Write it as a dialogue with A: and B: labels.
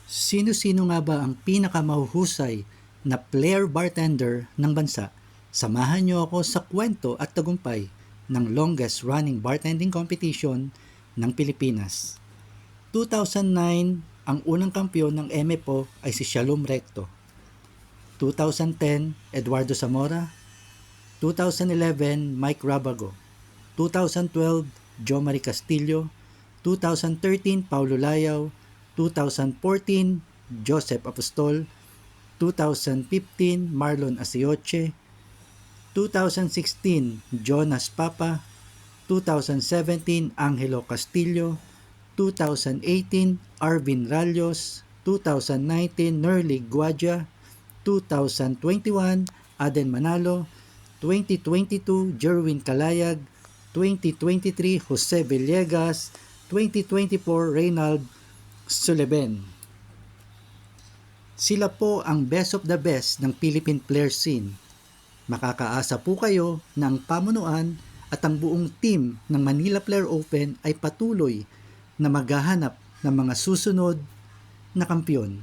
A: Sino-sino nga ba ang pinakamahuhusay na player bartender ng bansa? Samahan niyo ako sa kwento at tagumpay ng longest running bartending competition ng Pilipinas. 2009, ang unang kampiyon ng MFO ay si Shalom Recto. 2010, Eduardo Zamora. 2011, Mike Rabago. 2012, Jo Marie Castillo. 2013, Paulo Layaw. 2014, Joseph Apostol. 2015, Marlon Asioche. 2016, Jonas Papa. 2017, Angelo Castillo. 2018, Arvin Ralios. 2019, Nerly Guadja. 2021, Aden Manalo. 2022, Jerwin Kalayag. 2023, Jose Villegas. 2024, Reynald Suleben. Sila po ang best of the best ng Philippine player scene. Makakaasa po kayo na ang pamunuan at ang buong team ng Manila Player Open ay patuloy na maghahanap ng mga susunod na kampiyon.